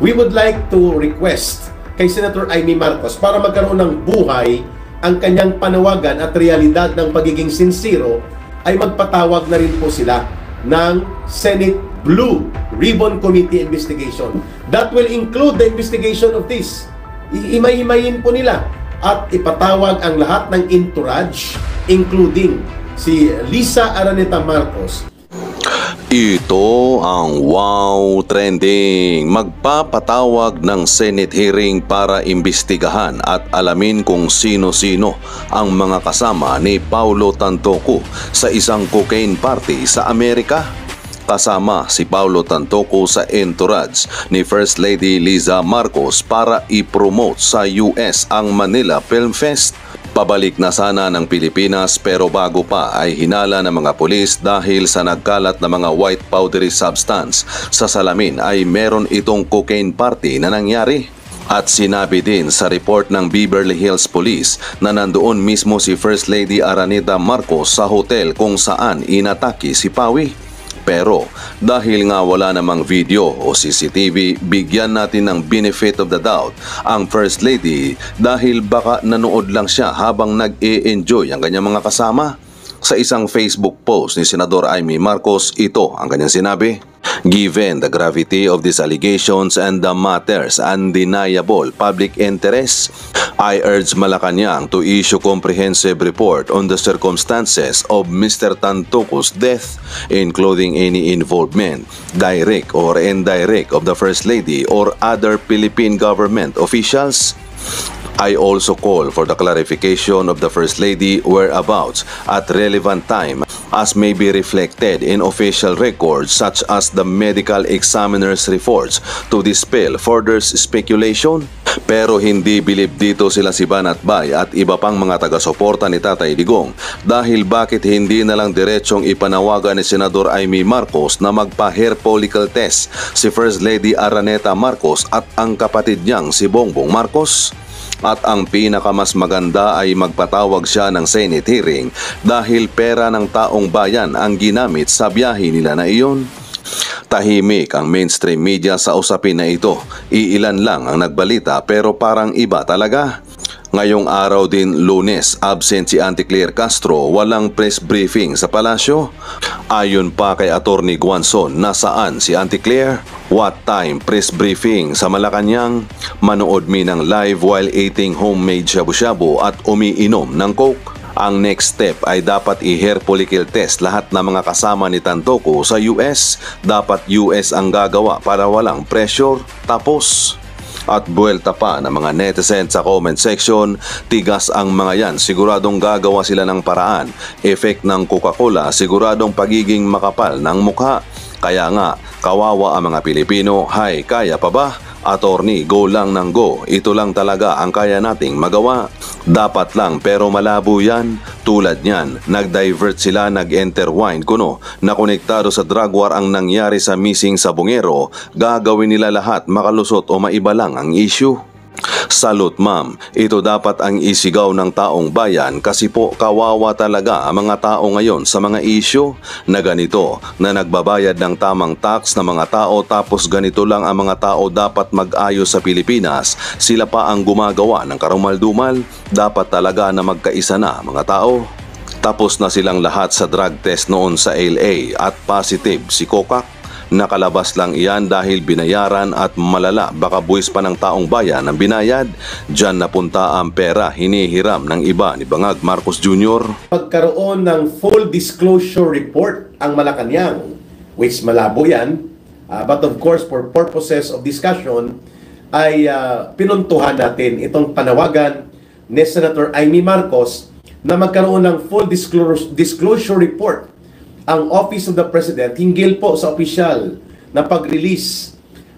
We would like to request kay Senator Amy Marcos para magkaroon ng buhay ang kanyang panawagan at realidad ng pagiging sincero ay magpatawag na rin po sila ng Senate Blue Ribbon Committee investigation. That will include the investigation of this. Iimay-imayin po nila at ipatawag ang lahat ng entourage, including si Lisa Araneta Marcos. Ito ang Wow Trending. Magpapatawag ng Senate hearing para imbestigahan at alamin kung sino-sino ang mga kasama ni Paulo Tantoco sa isang cocaine party sa Amerika. Kasama si Paulo Tantoco sa entourage ni First Lady Liza Marcos para i-promote sa US ang Manila Film Fest. Pabalik na sana ng Pilipinas pero bago pa ay hinala ng mga pulis dahil sa nagkalat na mga white powdery substance sa salamin ay meron itong cocaine party na nangyari. At sinabi din sa report ng Beverly Hills Police na nandoon mismo si First Lady Araneta Marcos sa hotel kung saan inatake si Pawi. Pero dahil nga wala namang video o CCTV, bigyan natin ng benefit of the doubt ang First Lady dahil baka nanood lang siya habang nag-e-enjoy ang kanyang mga kasama. Sa isang Facebook post ni Senador Amy Marcos, ito ang kanyang sinabi. Given the gravity of these allegations and the matter's undeniable public interest, I urge Malacanang to issue comprehensive report on the circumstances of Mr. Tantoco's death, including any involvement, direct or indirect, of the First Lady or other Philippine government officials. I also call for the clarification of the First Lady whereabouts at relevant time as may be reflected in official records such as the medical examiner's reports to dispel further speculation. Pero hindi bilib dito sila si Banat Bay at iba pang mga taga-suporta ni Tatay Digong dahil bakit hindi na lang diretsong ipanawagan ni Senador Amy Marcos na magpa-hair follicle test si First Lady Araneta Marcos at ang kapatid niyang si Bongbong Marcos. At ang pinakamas maganda ay magpatawag siya ng Senate hearing dahil pera ng taong bayan ang ginamit sa biyahe nila na iyon. Tahimik ang mainstream media sa usapin na ito. Iilan lang ang nagbalita pero parang iba talaga. Ngayong araw din Lunes, absent si Auntie Claire Castro, walang press briefing sa palasyo. Ayon pa kay Attorney Guanzon, nasaan si Auntie Claire? What time press briefing sa Malacanang? Manood mi ng live while eating homemade shabu-shabu at umiinom ng Coke. Ang next step ay dapat i-hair follicle test lahat ng mga kasama ni Tantoco sa US. Dapat US ang gagawa para walang pressure. Tapos. At buwelta pa ng mga netizen sa comment section, tigas ang mga yan, siguradong gagawa sila ng paraan. Effect ng Coca-Cola, siguradong pagiging makapal ng mukha. Kaya nga, kawawa ang mga Pilipino, hay, kaya pa ba? Attorney, go lang ng go. Ito lang talaga ang kaya nating magawa. Dapat lang pero malabo yan. Tulad niyan, nag-divert sila, nag-intertwine kuno. Nakonektado sa drug war ang nangyari sa missing sa Bungero. Gagawin nila lahat makalusot o maiba lang ang issue. Salute ma'am, ito dapat ang isigaw ng taong bayan kasi po kawawa talaga ang mga tao ngayon sa mga issue na ganito na nagbabayad ng tamang tax na mga tao tapos ganito lang ang mga tao dapat mag-ayos sa Pilipinas. Sila pa ang gumagawa ng karumal-dumal, dapat talaga na magkaisa na mga tao. Tapos na silang lahat sa drug test noon sa LA at positive si Coca. Nakalabas lang iyan dahil binayaran at malala baka buwis pa ng taong bayan ang binayad. Diyan napunta ang pera hinihiram ng iba ni Bangag Marcos Jr. Pagkaroon ng full disclosure report ang Malacanang, which malabo yan, but of course for purposes of discussion ay pinuntuhan natin itong panawagan ni Senator Amy Marcos na magkaroon ng full disclosure report ang Office of the President hinggil po sa opisyal na pag-release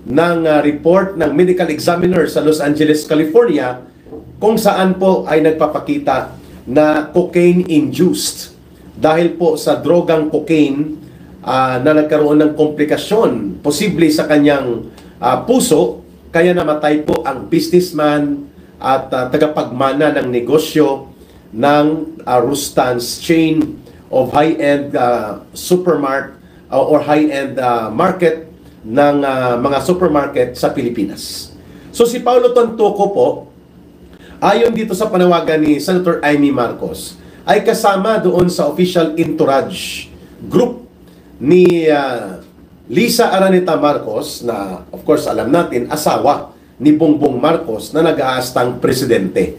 ng report ng medical examiner sa Los Angeles, California kung saan po ay nagpapakita na cocaine-induced dahil po sa drogang cocaine na nagkaroon ng komplikasyon posible sa kanyang puso kaya namatay po ang businessman at tagapagmana ng negosyo ng Rustan's chain of high-end supermarket or high-end market ng mga supermarket sa Pilipinas. So si Paulo Tantoco po, ayon dito sa panawagan ni Senator Amy Marcos, ay kasama doon sa official entourage group ni Lisa Araneta Marcos na of course alam natin asawa ni Bongbong Marcos na nag-aastang presidente.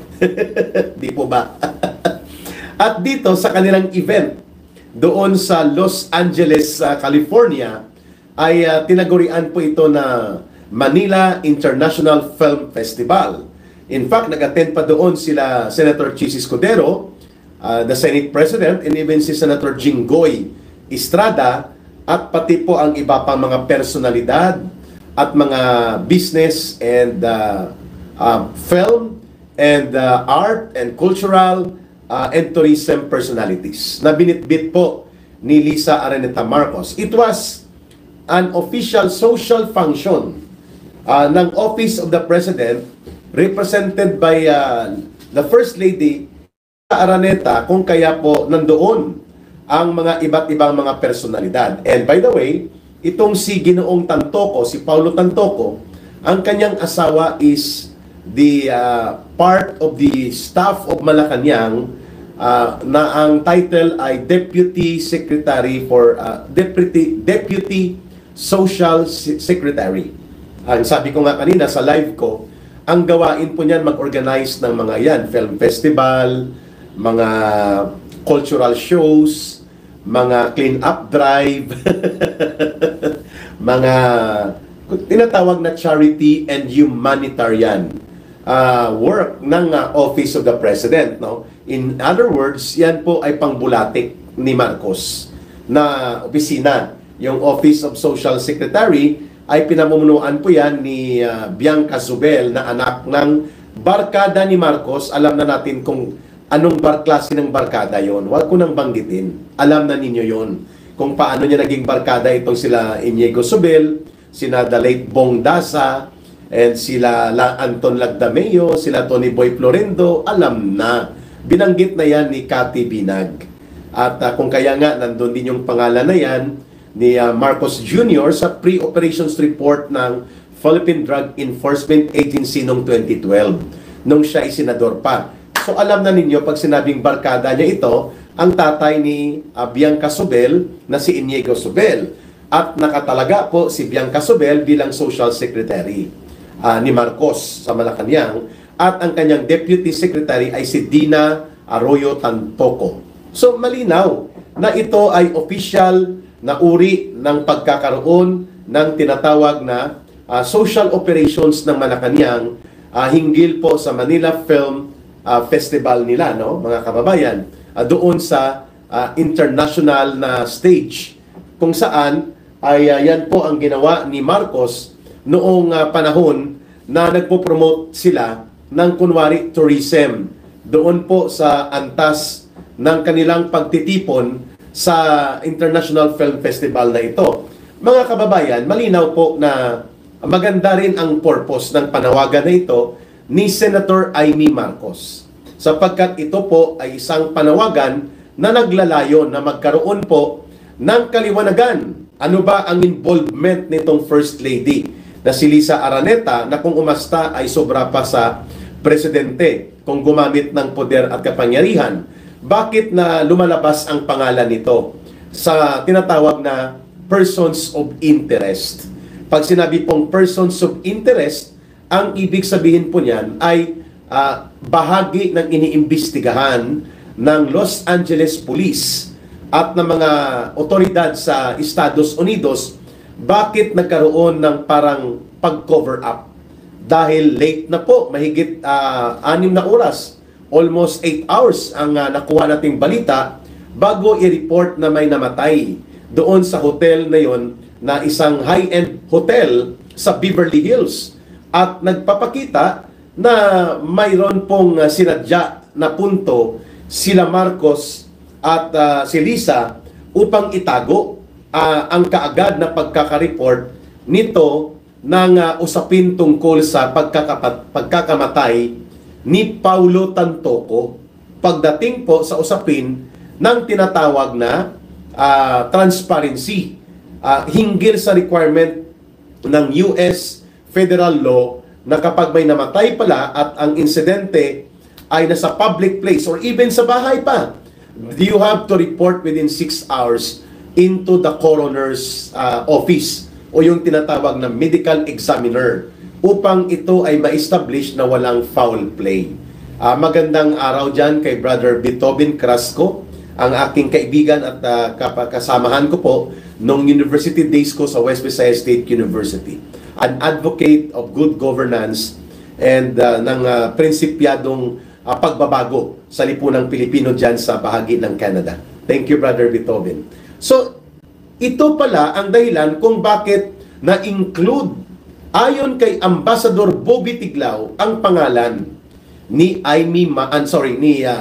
Di po ba? At dito sa kanilang event doon sa Los Angeles, California, ay tinagurian po ito na Manila International Film Festival. In fact, nag-attend pa doon sila Senator Chis Escudero, the Senate President, and even si Senator Jinggoy Estrada, at pati po ang iba pang mga personalidad at mga business and film and art and cultural and tourism personalities na binitbit po ni Lisa Araneta Marcos. It was an official social function ng Office of the President represented by the First Lady Araneta, kung kaya po nandoon ang mga iba't ibang mga personalidad. And by the way, itong si Ginoong Tantoco, si Paulo Tantoco, ang kanyang asawa is the part of the staff of Malacanang na ang title ay Deputy Secretary for Deputy Social Secretary. Ang sabi ko nga kanina sa live ko, ang gawain po niyan mag-organize ng mga yan, film festival, mga cultural shows, mga clean-up drive, mga tinatawag na charity and humanitarian work ng Office of the President. No? In other words, yan po ay pangbulatik ni Marcos na opisina. Yung Office of Social Secretary ay pinamumunuan po yan ni Bianca Zubel na anak ng barkada ni Marcos. Alam na natin kung anong klase ng barkada yon. Huwag ko nang banggitin. Alam na ninyo yon. Kung paano niya naging barkada itong sila Inigo Zubel, sila the late Bong Dasa, and sila Anton Lagdameo, sila Tony Boy Florendo. Alam na. Binanggit na yan ni Cathy Binag. At kung kaya nga, nandun din yung pangalan na yan ni Marcos Jr. sa pre-operations report ng Philippine Drug Enforcement Agency noong 2012, nung siya ay senador pa. So alam na ninyo, pag sinabing barkada niya ito, ang tatay ni Bianca Zubel na si Inigo Zubel. At nakatalaga po si Bianca Zubel bilang Social Secretary ni Marcos sa Malacanang. At ang kanyang Deputy Secretary ay si Dina Arroyo Tantoco. So malinaw na ito ay official na uri ng pagkakaroon ng tinatawag na social operations ng Malacanang hinggil po sa Manila Film Festival nila, no, mga kababayan, doon sa international na stage kung saan ay yan po ang ginawa ni Marcos noong panahon na nagpo-promote sila ng kunwari tourism doon po sa antas ng kanilang pagtitipon sa International Film Festival na ito. Mga kababayan, malinaw po na maganda rin ang purpose ng panawagan na ito ni Senator Amy Marcos, sapagkat ito po ay isang panawagan na naglalayo na magkaroon po ng kaliwanagan. Ano ba ang involvement nitong First Lady na si Lisa Araneta na kung umasta ay sobra pa sa presidente kung gumamit ng poder at kapangyarihan? Bakit na lumalabas ang pangalan nito sa tinatawag na persons of interest? Pag sinabi pong persons of interest, ang ibig sabihin po niyan ay bahagi ng iniimbestigahan ng Los Angeles Police at ng mga otoridad sa Estados Unidos. Bakit nagkaroon ng parang pag-cover up? Dahil late na po, mahigit 6 na oras, almost 8 hours ang nakuha nating balita bago i-report na may namatay doon sa hotel na yon, na isang high-end hotel sa Beverly Hills. At nagpapakita na mayroon pong sinadya na punto sila Marcos at si Lisa upang itago ang kaagad na pagkakareport nito ng usapin tungkol sa pagkakamatay ni Paulo Tantoco, pagdating po sa usapin ng tinatawag na transparency hinggil sa requirement ng US federal law na kapag may namatay pala at ang insidente ay nasa public place or even sa bahay pa, you have to report within 6 hours into the coroner's office o yung tinatawag na medical examiner upang ito ay ma-establish na walang foul play. Magandang araw dyan kay Brother Bitobin Crasco, ang aking kaibigan at kasamahan ko po nung university days ko sa West Visayas State University. An advocate of good governance and ng prinsipyadong pagbabago sa lipunang Pilipino dyan sa bahagi ng Canada. Thank you, Brother Bitobin. So, ito pala ang dahilan kung bakit na-include ayon kay Ambassador Bobby Tiglao ang pangalan ni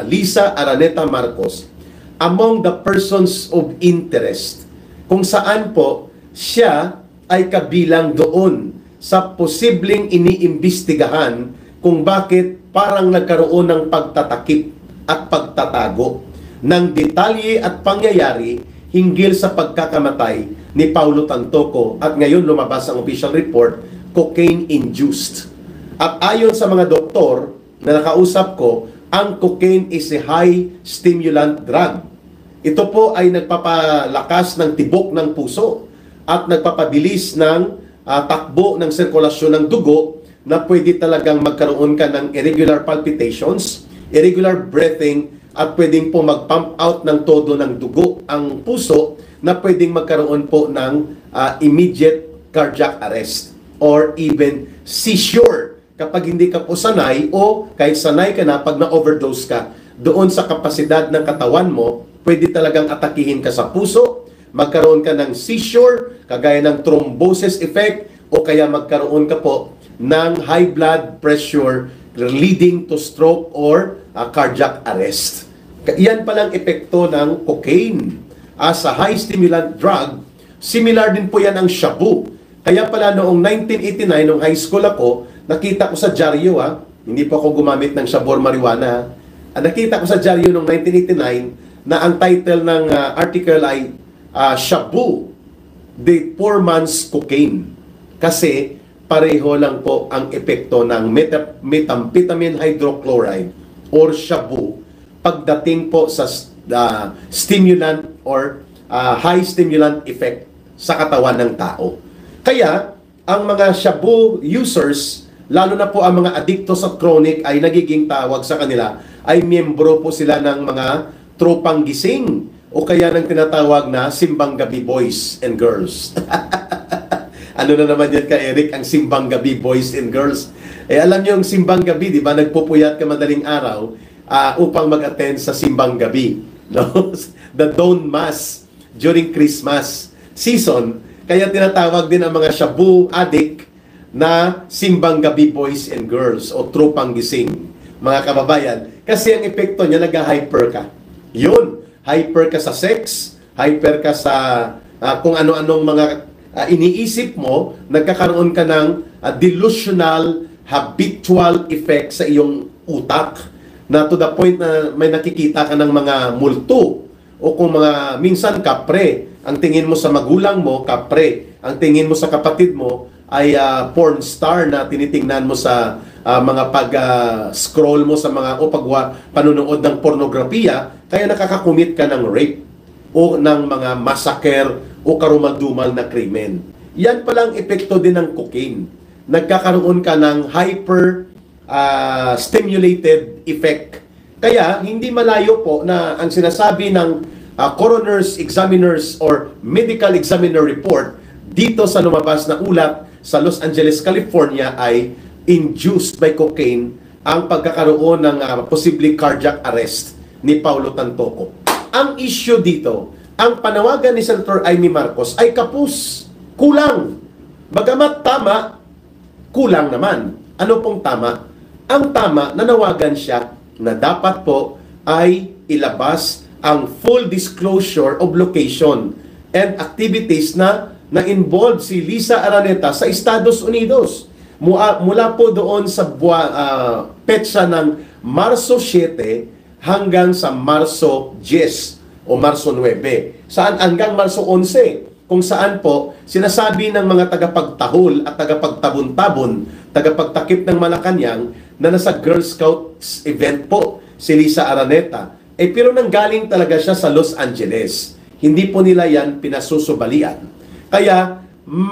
Lisa Araneta Marcos among the persons of interest, kung saan po siya ay kabilang doon sa posibleng iniimbestigahan kung bakit parang nagkaroon ng pagtatakip at pagtatago ng detalye at pangyayari hinggil sa pagkakamatay ni Paulo Tantoco, at ngayon lumabas ang official report, cocaine-induced. At ayon sa mga doktor na nakausap ko, ang cocaine is a high stimulant drug. Ito po ay nagpapalakas ng tibok ng puso at nagpapabilis ng takbo ng sirkulasyon ng dugo na pwede talagang magkaroon ka ng irregular palpitations, irregular breathing, at pwedeng po mag-pump out ng todo ng dugo ang puso na pwedeng magkaroon po ng immediate cardiac arrest or even seizure kapag hindi ka po sanay o kahit sanay ka na pag na-overdose ka doon sa kapasidad ng katawan mo, pwede talagang atakihin ka sa puso, magkaroon ka ng seizure, kagaya ng thrombosis effect, o kaya magkaroon ka po ng high blood pressure leading to stroke or cardiac arrest. Yan palang epekto ng cocaine. As a high stimulant drug, similar din po yan ang shabu. Kaya pala noong 1989, nung high school ako, nakita ko sa dyaryo, hindi po ako gumamit ng shabu or marijuana. Nakita ko sa dyaryo noong 1989 na ang title ng article ay Shabu, the poor man's cocaine. Kasi pareho lang po ang epekto ng methamphetamine hydrochloride or shabu pagdating po sa stimulant or high stimulant effect sa katawan ng tao. Kaya ang mga shabu users, lalo na po ang mga adikto sa chronic, ay nagiging tawag sa kanila ay miyembro po sila ng mga tropang gising o kaya ng tinatawag na simbang gabi boys and girls. Ano na naman yan ka, Eric, ang simbang gabi boys and girls? Alam niyo yung simbang gabi, di ba? Nagpupuyat ka madaling araw upang mag-attend sa simbang gabi. No? The dawn mass during Christmas season. Kaya tinatawag din ang mga shabu addict na simbang gabi boys and girls o tropang gising, mga kababayan. Kasi ang epekto niya, nag-hyper ka. Yun, hyper ka sa sex, hyper ka sa kung ano-anong mga iniisip mo, nagkakaroon ka ng delusional, habitual effect sa iyong utak na to the point na may nakikita ka ng mga multo o kung mga minsan kapre. Ang tingin mo sa magulang mo, kapre. Ang tingin mo sa kapatid mo ay porn star na tinitingnan mo sa mga pag-scroll mo sa mga panunood ng pornografiya, kaya nakakakumit ka ng rape o ng mga massacre o karumaldumal na krimen. Yan palang epekto din ng cocaine. Nagkakaroon ka ng hyper stimulated effect. Kaya hindi malayo po na ang sinasabi ng coroner's examiners or medical examiner report dito sa lumabas na ulat sa Los Angeles, California ay induced by cocaine ang pagkakaroon ng posibleng cardiac arrest ni Paulo Tantoco. Ang issue dito, ang panawagan ni Senator Amy Marcos ay kapus, kulang. Bagamat tama, kulang naman. Ano pong tama? Ang tama, nanawagan siya na dapat po ay ilabas ang full disclosure of location and activities na involved si Lisa Araneta sa Estados Unidos. Mula po doon sa petsa ng Marso 7 hanggang sa Marso 10 o Marso 9. Saan hanggang Marso 11. kung saan po sinasabi ng mga tagapagtahol at tagapagtabon-tabon, tagapagtakip ng Malacanang na nasa Girl Scouts event po si Lisa Araneta. Pero nanggaling talaga siya sa Los Angeles. Hindi po nila yan pinasusubalian. Kaya,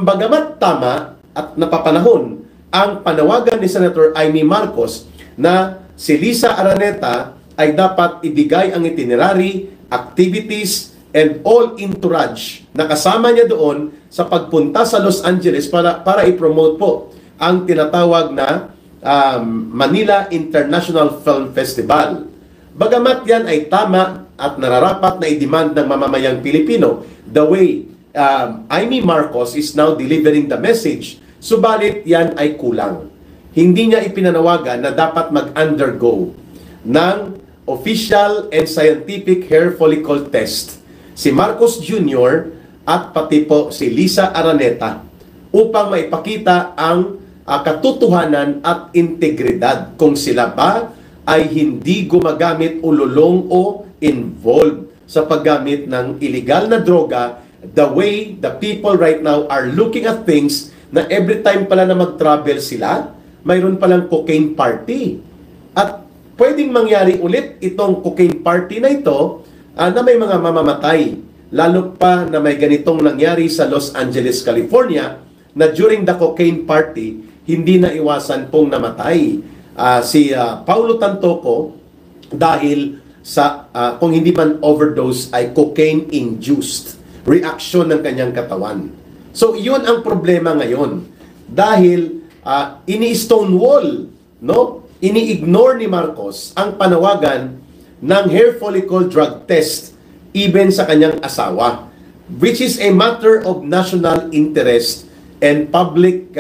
bagamat tama at napapanahon ang panawagan ni Senator Amy Marcos na si Lisa Araneta ay dapat ibigay ang itinerary, activities, and all entourage na kasama niya doon sa pagpunta sa Los Angeles para i-promote po ang tinatawag na Manila International Film Festival. Bagamat yan ay tama at nararapat na i-demand ng mamamayang Pilipino, the way Amy Marcos is now delivering the message, subalit yan ay kulang. Hindi niya ipinanawagan na dapat mag-undergo ng official and scientific hair follicle test si Marcos Jr. at pati po si Lisa Araneta upang maipakita ang katotohanan at integridad kung sila ba ay hindi gumagamit o lulong o involved sa paggamit ng illegal na droga the way the people right now are looking at things na every time pala na mag-travel sila, mayroon palang cocaine party. At pwedeng mangyari ulit itong cocaine party na ito na may mga mamamatay. Lalo pa na may ganitong nangyari sa Los Angeles, California, na during the cocaine party, hindi na iwasan pong namatay si Paulo Tantoco dahil sa, kung hindi man overdose, ay cocaine-induced reaction ng kanyang katawan. So, yun ang problema ngayon. Dahil ini-stonewall, no? Ini-ignore ni Marcos ang panawagan ng hair follicle drug test even sa kanyang asawa, which is a matter of national interest and public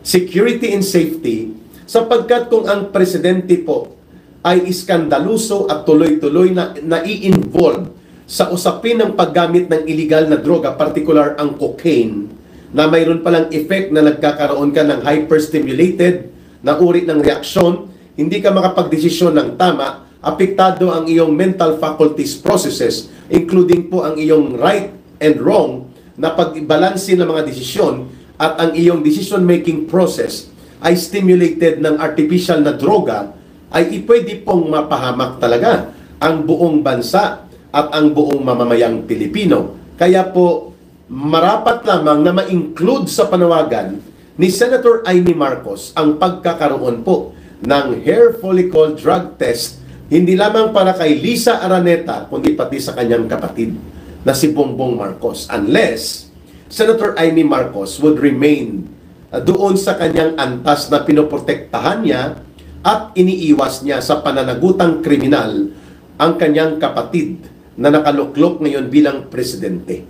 security and safety, sapagkat kung ang presidente po ay iskandaluso at tuloy-tuloy na nai-involve sa usapin ng paggamit ng illegal na droga, particular ang cocaine, na mayroon palang effect na nagkakaroon ka ng hyperstimulated na uri ng reaksyon, hindi ka makapagdesisyon ng tama, apektado ang iyong mental faculties processes, including po ang iyong right and wrong na pag-balanse ng mga desisyon, at ang iyong decision-making process ay stimulated ng artificial na droga, ay pwede pong mapahamak talaga ang buong bansa at ang buong mamamayang Pilipino. Kaya po, marapat lamang na ma-include sa panawagan ni Senator Amy Marcos ang pagkakaroon po ng hair follicle drug test, hindi lamang para kay Lisa Araneta, kundi pati sa kanyang kapatid na si Bongbong Marcos. Unless Senator Amy Marcos would remain doon sa kanyang antas na pinoprotektahan niya at iniiwas niya sa pananagutang kriminal ang kanyang kapatid na nakaluklok ngayon bilang presidente.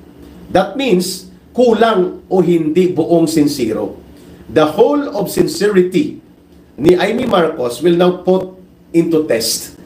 That means, kulang o hindi buong sincero. The whole of sincerity ni Amy Marcos will now put into test.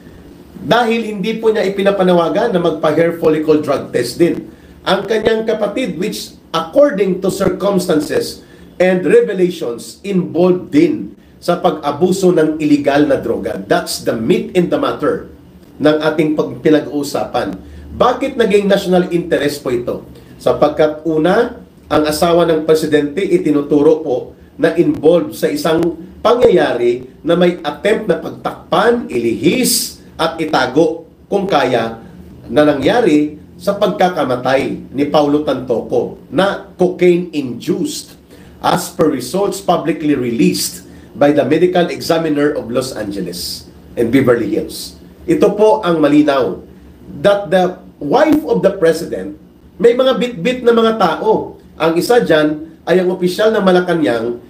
Dahil hindi po niya ipinapanawagan na magpa-hair follicle drug test din. Ang kanyang kapatid, which according to circumstances and revelations, involved din sa pag-abuso ng illegal na droga. That's the meat in the matter ng ating pinag-uusapan. Bakit naging national interest po ito? Sapagkat una, ang asawa ng presidente itinuturo po na involved sa isang pangyayari na may attempt na pagtakpan, ilihis at itago kung kaya na nangyari sa pagkakamatay ni Paulo Tantoco na cocaine-induced as per results publicly released by the medical examiner of Los Angeles and Beverly Hills. Ito po ang malinaw that the wife of the president, may mga bit-bit na mga tao. Ang isa dyan ay ang opisyal ng Malacanang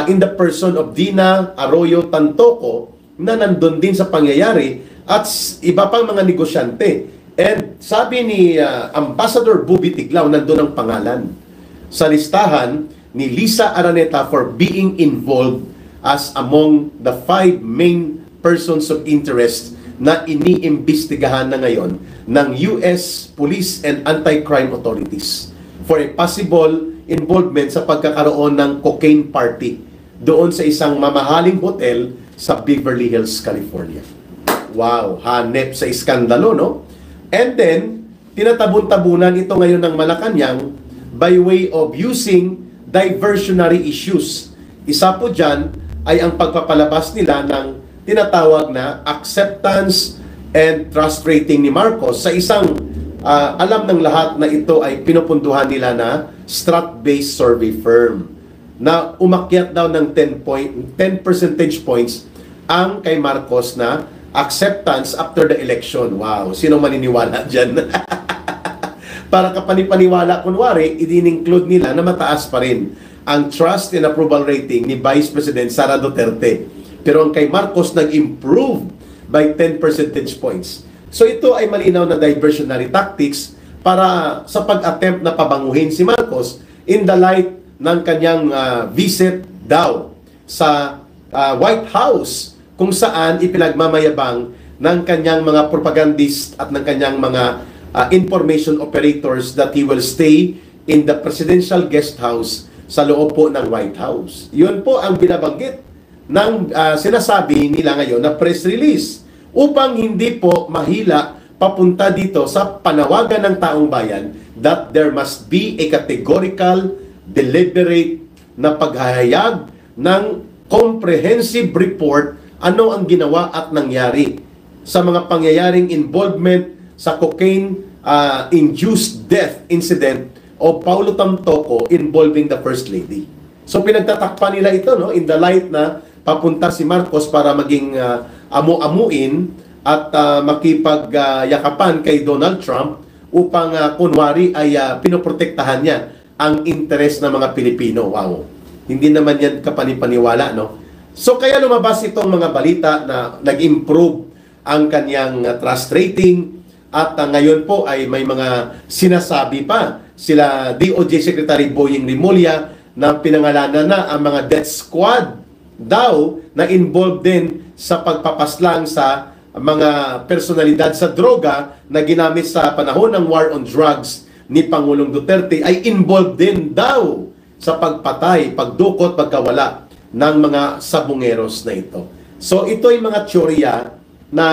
in the person of Dina Arroyo Tantoco na nandun din sa pangyayari at iba pang mga negosyante. And sabi ni Ambassador Bubi Tiglao, nandun ang pangalan sa listahan ni Lisa Araneta for being involved as among the 5 main persons of interest na iniimbestigahan na ngayon ng US Police and Anti-Crime Authorities for a possible involvement sa pagkakaroon ng cocaine party doon sa isang mamahaling hotel sa Beverly Hills, California. Wow, hanep sa iskandalo, no? And then, tinatabon-tabunan ito ngayon ng Malacanang by way of using diversionary issues. Isa po dyan ay ang pagpapalabas nila ng tinatawag na acceptance and trust rating ni Marcos sa isang alam ng lahat na ito ay pinupunduhan nila na strat-based survey firm na umakyat daw ng 10 percentage points ang kay Marcos na acceptance after the election. Wow, sino maniniwala dyan? Para kapanipaniwala, kunwari, i-include nila na mataas pa rin ang trust and approval rating ni Vice President Sara Duterte. Pero ang kay Marcos nag-improve by 10 percentage points. So ito ay malinaw na diversionary tactics para sa pag-attempt na pabanguhin si Marcos in the light ng kanyang visit daw sa White House kung saan ipinagmamayabang ng kanyang mga propagandist at ng kanyang mga information operators that he will stay in the presidential guest house sa loob po ng White House. Yun po ang binabanggit ng sinasabi nila ngayon na press release upang hindi po mahila papunta dito sa panawagan ng taong bayan that there must be a categorical, deliberate na paghahayag ng comprehensive report ano ang ginawa at nangyari sa mga pangyayaring involvement sa cocaine-induced death incident o Paulo Tamtoco involving the First Lady. So pinagtatakpan nila ito in the light na papunta si Marcos para maging amu-amuin at makipagyakapan kay Donald Trump upang kunwari ay pinoprotektahan niya ang interes ng mga Pilipino. Wow. Hindi naman yan kapanipaniwala, no? So kaya lumabas itong mga balita na nag-improve ang kanyang trust rating at ngayon po ay may mga sinasabi pa sila DOJ Secretary Boying Rimulya na pinangalanan na ang mga death squad daw na involved din sa pagpapaslang sa mga personalidad sa droga na ginamit sa panahon ng war on drugs ni Pangulong Duterte ay involved din daw sa pagpatay, pagdukot, pagkawala ng mga sabungeros na ito. So ito ay mga teorya na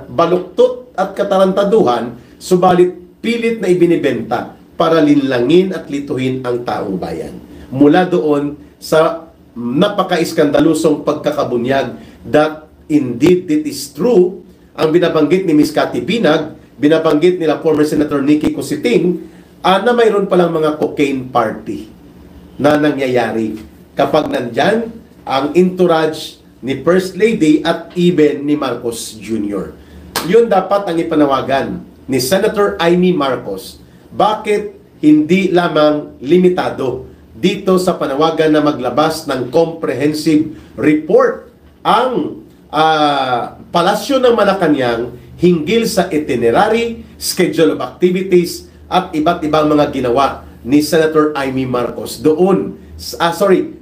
baluktot at katarantaduhan, subalit pilit na ibinibenta para linlangin at lituhin ang taong bayan. Mula doon sa napaka-iskandalusong pagkakabunyag that indeed it is true, ang binabanggit ni Ms. Cathy Binag, binabanggit nila former Senator Nikki Cositing, na mayroon palang mga cocaine party na nangyayari kapag nandyan ang entourage ni First Lady at even ni Marcos Jr. Yun dapat ang ipanawagan ni Senator Amy Marcos. Bakit hindi lamang limitado dito sa panawagan na maglabas ng comprehensive report ang Palasyo ng Malacanang hinggil sa itinerary, schedule of activities at iba't ibang mga ginawa ni Senator Amy Marcos doon,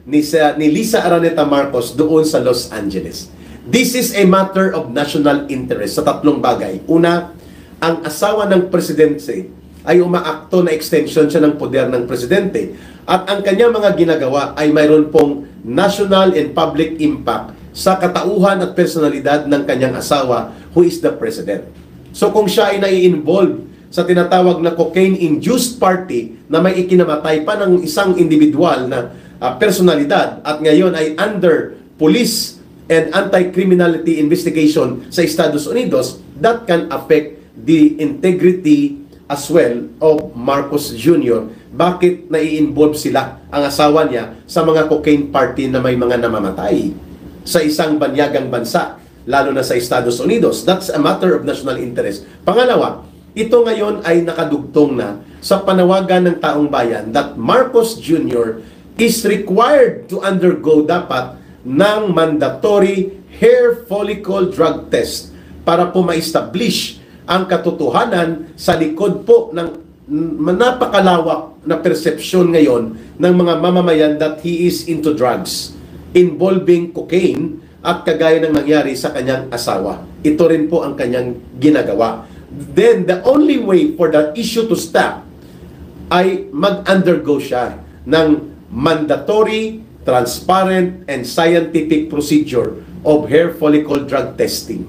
ni Lisa Araneta Marcos doon sa Los Angeles. This is a matter of national interest sa tatlong bagay. Una, ang asawa ng presidente ay umaakto na extension siya ng poder ng presidente at ang kanyang mga ginagawa ay mayroon pong national and public impact sa katauhan at personalidad ng kanyang asawa who is the president. So kung siya ay nai-involve sa tinatawag na cocaine-induced party na may ikinamatay pa ng isang individual na personalidad at ngayon ay under police and anti-criminality investigation sa Estados Unidos, that can affect the integrity as well of Marcos Jr. Bakit nai-involve sila, ang asawa niya, sa mga cocaine party na may mga namamatay sa isang banyagang bansa, lalo na sa Estados Unidos? That's a matter of national interest. Pangalawa, ito ngayon ay nakadugtong na sa panawagan ng taong bayan that Marcos Jr. is required to undergo dapat ng mandatory hair follicle drug test para po ma-establish ang katotohanan sa likod po ng napakalawak na persepsyon ngayon ng mga mamamayan that he is into drugs involving cocaine at kagaya ng nangyari sa kanyang asawa. Ito rin po ang kanyang ginagawa. Then, the only way for that issue to stop ay mag-undergo siya ng mandatory, transparent, and scientific procedure of hair follicle drug testing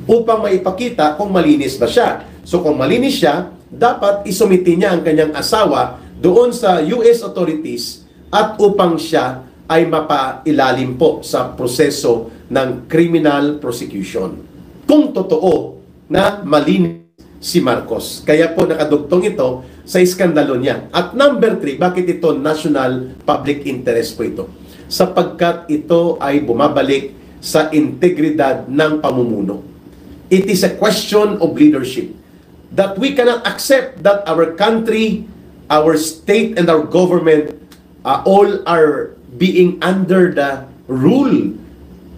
upang maipakita kung malinis ba siya. So, kung malinis siya, dapat isumiti niya ang kanyang asawa doon sa US authorities at upang siya ay mapailalim po sa proseso ng criminal prosecution. Kung totoo na malinis si Marcos. Kaya po nakadugtong ito sa iskandalo niya. At number 3, bakit ito national public interest po ito? Sapagkat ito ay bumabalik sa integridad ng pamumuno. It is a question of leadership that we cannot accept that our country, our state, and our government all are being under the rule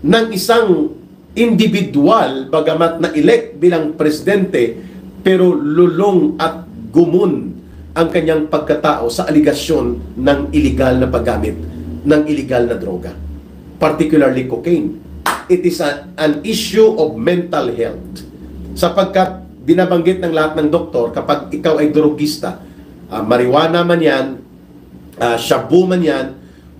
ng isang individual bagamat na-elect bilang presidente pero lulong at gumun ang kanyang pagkatao sa aligasyon ng illegal na paggamit ng illegal na droga, particularly cocaine. It is an issue of mental health sapagkat binabanggit ng lahat ng doktor kapag ikaw ay drogista, marijuana man yan, shabu man yan,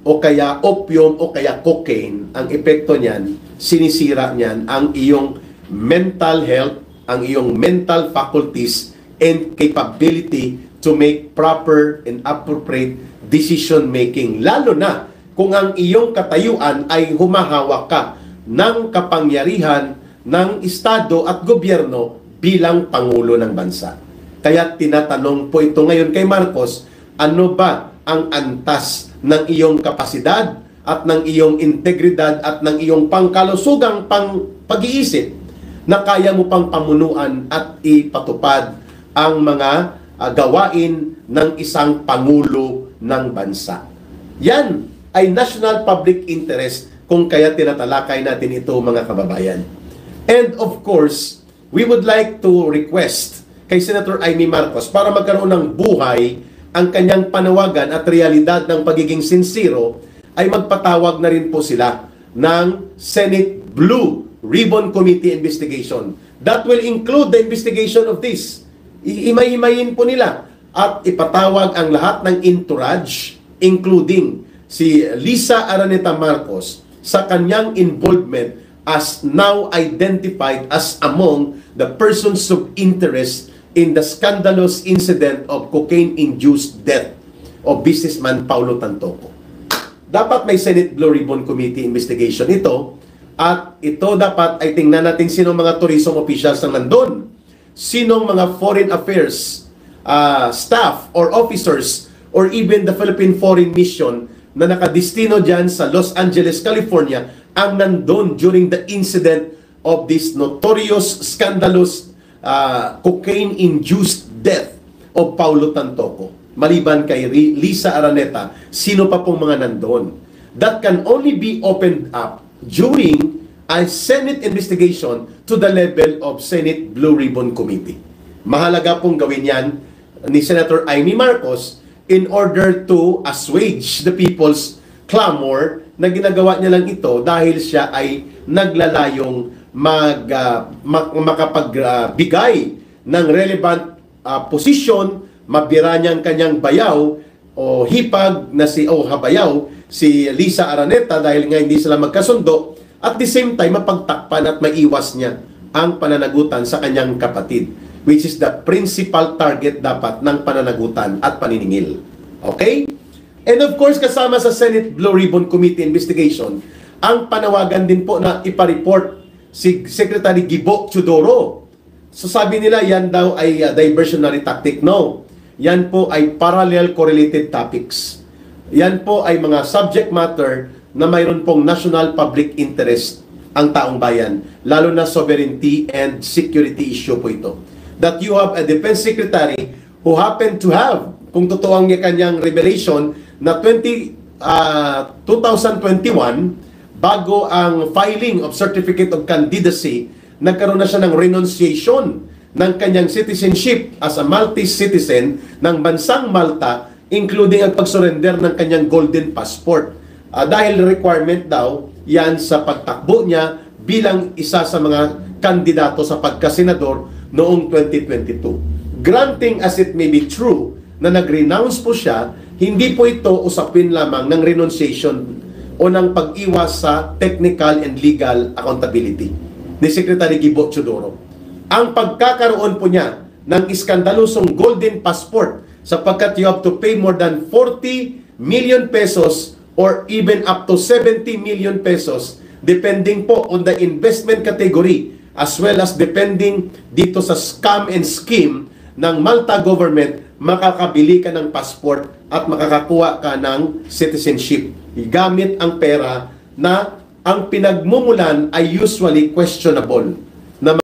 o kaya opium o kaya cocaine, ang epekto niyan, sinisira niyan ang iyong mental health, ang iyong mental faculties and capability to make proper and appropriate decision making. Lalo na kung ang iyong katayuan ay humahawak ka ng kapangyarihan ng Estado at gobyerno bilang Pangulo ng bansa. Kaya tinatanong po ito ngayon kay Marcos, ano ba ang antas ng iyong kapasidad at ng iyong integridad at ng iyong pangkalusugang pag-iisip na kaya mo pang pamunuan at ipatupad ang mga gawain ng isang Pangulo ng bansa. Yan ay national public interest kung kaya tinatalakay natin ito, mga kababayan. And of course, we would like to request kay Senator Amy Marcos para magkaroon ng buhay ang kanyang panawagan at realidad ng pagiging sincero, ay magpatawag na rin po sila ng Senate Blue Ribbon Committee investigation. That will include the investigation of this. Iimay-imayin po nila at ipatawag ang lahat ng entourage, including si Lisa Araneta Marcos, sa kanyang involvement as now identified as among the persons of interest in the scandalous incident of cocaine-induced death of businessman Paulo Tantoco. Dapat may Senate Blue Ribbon Committee investigation ito, at ito dapat ay tingnan natin sinong mga tourism officials na nandun, sinong mga foreign affairs staff or officers, or even the Philippine Foreign Mission na nakadistino dyan sa Los Angeles, California, ang nandun during the incident of this notorious, scandalous cocaine-induced death of Paulo Tantoco. Maliban kay Lisa Araneta, sino pa pong mga nandoon? That can only be opened up during a Senate investigation to the level of Senate Blue Ribbon Committee. Mahalaga pong gawin yan ni Senator Amy Marcos in order to assuage the people's clamor na ginagawa niya lang ito dahil siya ay naglalayong makapagbigay ng relevant posisyon, mabira niyang kanyang bayaw o hipag na habayaw si Lisa Araneta dahil nga hindi sila magkasundo, at the same time mapagtakpan at maiwas niya ang pananagutan sa kanyang kapatid, which is the principal target dapat ng pananagutan at paniningil. Okay? And of course, kasama sa Senate Blue Ribbon Committee investigation, ang panawagan din po na ipareport si Secretary Gibo Teodoro. So sabi nila yan daw ay diversionary tactic. No. Yan po ay parallel correlated topics. Yan po ay mga subject matter na mayroon pong national public interest ang taong bayan, lalo na sovereignty and security issue po ito. That you have a defense secretary who happened to have, kung totoo ang kanyang revelation, na 2021, bago ang filing of Certificate of Candidacy, nagkaroon na siya ng renunciation ng kanyang citizenship as a Maltese citizen ng bansang Malta, including ang pag-surrender ng kanyang golden passport. Dahil requirement daw yan sa pagtakbo niya bilang isa sa mga kandidato sa pagkasenador noong 2022. Granting as it may be true na nag-renounce po siya, hindi po ito usapin lamang ng renunciation o ng pag-iwas sa technical and legal accountability ni Secretary Gibo Teodoro. Ang pagkakaroon po niya ng iskandalosong golden passport sapagkat you have to pay more than 40 million pesos or even up to 70 million pesos depending po on the investment category as well as depending dito sa scam and scheme ng Malta government, makakabili ka ng passport at makakakuha ka ng citizenship gamit ang pera na ang pinagmumulan ay usually questionable.